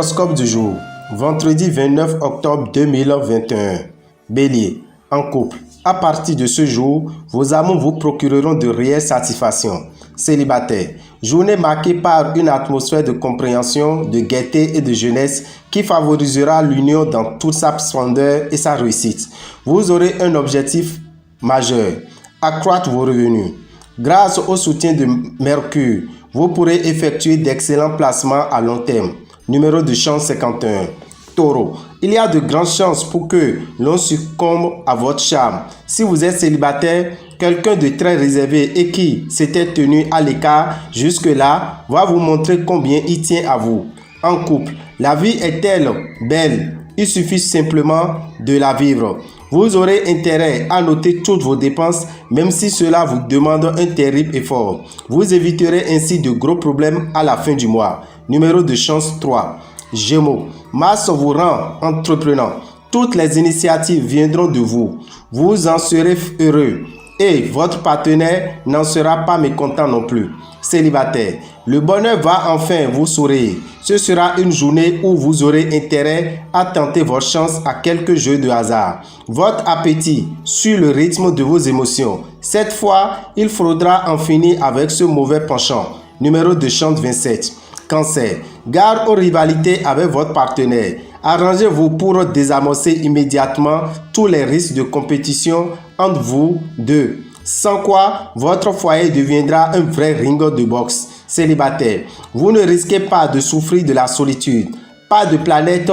Horoscope du jour, vendredi 29 octobre 2021. Bélier, en couple. À partir de ce jour, vos amours vous procureront de réelles satisfactions. Célibataire, journée marquée par une atmosphère de compréhension, de gaieté et de jeunesse qui favorisera l'union dans toute sa splendeur et sa réussite. Vous aurez un objectif majeur, accroître vos revenus. Grâce au soutien de Mercure, vous pourrez effectuer d'excellents placements à long terme. Numéro de chance 51. Taureau, il y a de grandes chances pour que l'on succombe à votre charme. Si vous êtes célibataire, quelqu'un de très réservé et qui s'était tenu à l'écart jusque-là va vous montrer combien il tient à vous. En couple, la vie est-elle belle? Il suffit simplement de la vivre. Vous aurez intérêt à noter toutes vos dépenses, même si cela vous demande un terrible effort. Vous éviterez ainsi de gros problèmes à la fin du mois. Numéro de chance 3. Gémeaux, Mars vous rend entreprenant. Toutes les initiatives viendront de vous. Vous en serez heureux et votre partenaire n'en sera pas mécontent non plus. Célibataire, le bonheur va enfin vous sourire. Ce sera une journée où vous aurez intérêt à tenter votre chance à quelques jeux de hasard. Votre appétit suit le rythme de vos émotions. Cette fois, il faudra en finir avec ce mauvais penchant. Numéro de chance 27. Cancer, garde aux rivalités avec votre partenaire. Arrangez-vous pour désamorcer immédiatement tous les risques de compétition entre vous deux. Sans quoi, votre foyer deviendra un vrai ring de boxe. Célibataire, vous ne risquez pas de souffrir de la solitude. Pas de planète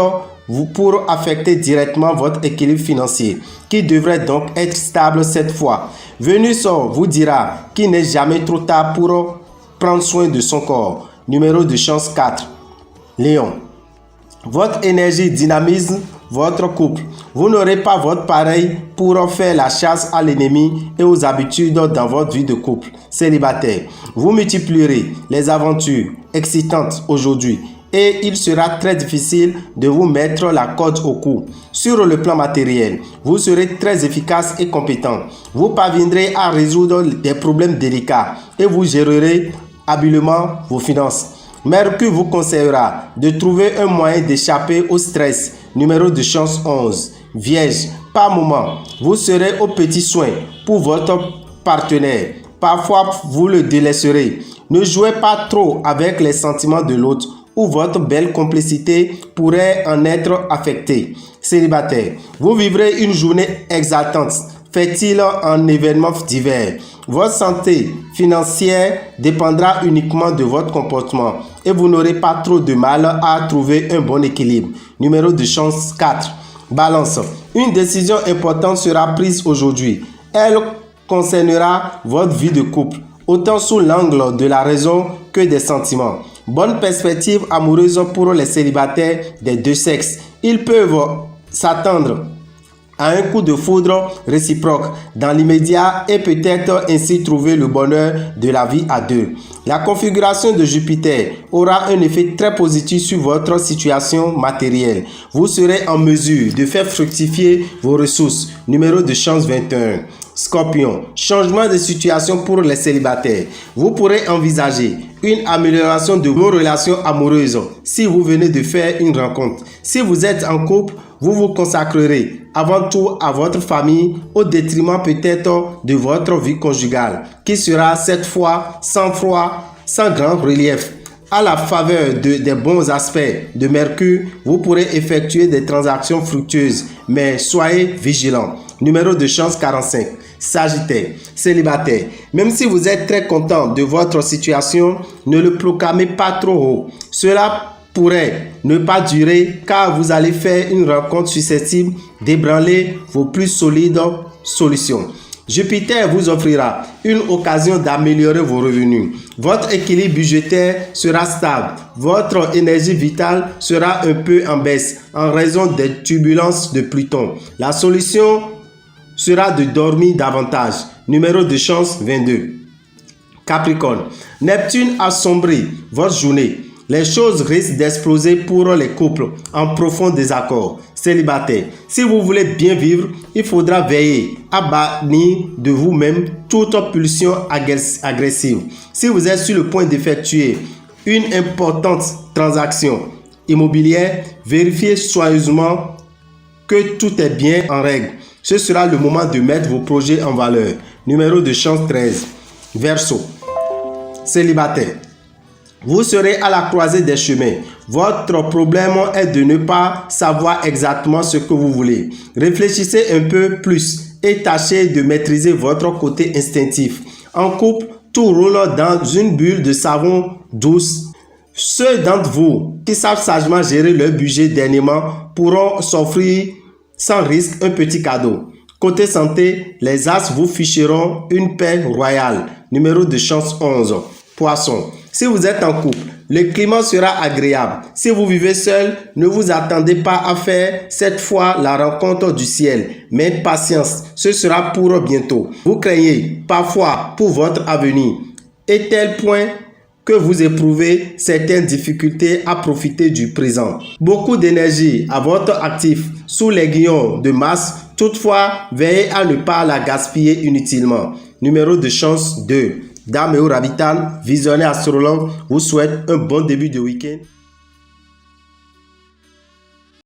pour affecter directement votre équilibre financier, qui devrait donc être stable cette fois. Vénus vous dira qu'il n'est jamais trop tard pour prendre soin de son corps. Numéro de chance 4. Lion, votre énergie dynamise votre couple. Vous n'aurez pas votre pareil pour faire la chasse à l'ennemi et aux habitudes dans votre vie de couple. Célibataire, vous multiplierez les aventures excitantes aujourd'hui et il sera très difficile de vous mettre la corde au cou. Sur le plan matériel, vous serez très efficace et compétent. Vous parviendrez à résoudre des problèmes délicats et vous gérerez habilement vos finances. Mercure vous conseillera de trouver un moyen d'échapper au stress. Numéro de chance 11. Vierge, par moment, vous serez aux petits soins pour votre partenaire. Parfois, vous le délaisserez. Ne jouez pas trop avec les sentiments de l'autre ou votre belle complicité pourrait en être affectée. Célibataire, vous vivrez une journée exaltante. Fait-il en événements divers. Votre santé financière dépendra uniquement de votre comportement et vous n'aurez pas trop de mal à trouver un bon équilibre. Numéro de chance 4. Balance. Une décision importante sera prise aujourd'hui. Elle concernera votre vie de couple, autant sous l'angle de la raison que des sentiments. Bonne perspective amoureuse pour les célibataires des deux sexes. Ils peuvent s'attendre à un coup de foudre réciproque dans l'immédiat et peut-être ainsi trouver le bonheur de la vie à deux. La configuration de Jupiter aura un effet très positif sur votre situation matérielle. Vous serez en mesure de faire fructifier vos ressources. Numéro de chance 21. Scorpion, changement de situation pour les célibataires. Vous pourrez envisager une amélioration de vos relations amoureuses si vous venez de faire une rencontre. Si vous êtes en couple, vous vous consacrerez avant tout à votre famille au détriment peut-être de votre vie conjugale, qui sera cette fois sans froid, sans grand relief. À la faveur des bons aspects de Mercure, vous pourrez effectuer des transactions fructueuses, mais soyez vigilants. Numéro de chance 45. Sagittaire, célibataire. Même si vous êtes très content de votre situation, ne le proclamez pas trop haut. Cela pourrait ne pas durer car vous allez faire une rencontre susceptible d'ébranler vos plus solides solutions. Jupiter vous offrira une occasion d'améliorer vos revenus. Votre équilibre budgétaire sera stable. Votre énergie vitale sera un peu en baisse en raison des turbulences de Pluton. La solution sera de dormir davantage. Numéro de chance 22. Capricorne, Neptune assombrit votre journée. Les choses risquent d'exploser pour les couples en profond désaccord. Célibataire, si vous voulez bien vivre, il faudra veiller à bannir de vous-même toute pulsion agressive. Si vous êtes sur le point d'effectuer une importante transaction, immobilière, vérifiez soigneusement que tout est bien en règle. Ce sera le moment de mettre vos projets en valeur. Numéro de chance 13. Verseau. Célibataire. Vous serez à la croisée des chemins. Votre problème est de ne pas savoir exactement ce que vous voulez. Réfléchissez un peu plus et tâchez de maîtriser votre côté instinctif. En couple, tout roule dans une bulle de savon douce. Ceux d'entre vous qui savent sagement gérer leur budget dernièrement pourront s'offrir sans risque un petit cadeau. Côté santé, les as vous ficheront une paix royale. Numéro de chance 11. Poisson. Si vous êtes en couple, le climat sera agréable. Si vous vivez seul, ne vous attendez pas à faire cette fois la rencontre du ciel. Mais patience, ce sera pour bientôt. Vous craignez parfois pour votre avenir. Et tel point que vous éprouvez certaines difficultés à profiter du présent. Beaucoup d'énergie à votre actif sous l'aiguillon de Mars. Toutefois, veillez à ne pas la gaspiller inutilement. Numéro de chance 2. Dame et Rabitan, visionnaire astrologue, vous souhaite un bon début de week-end.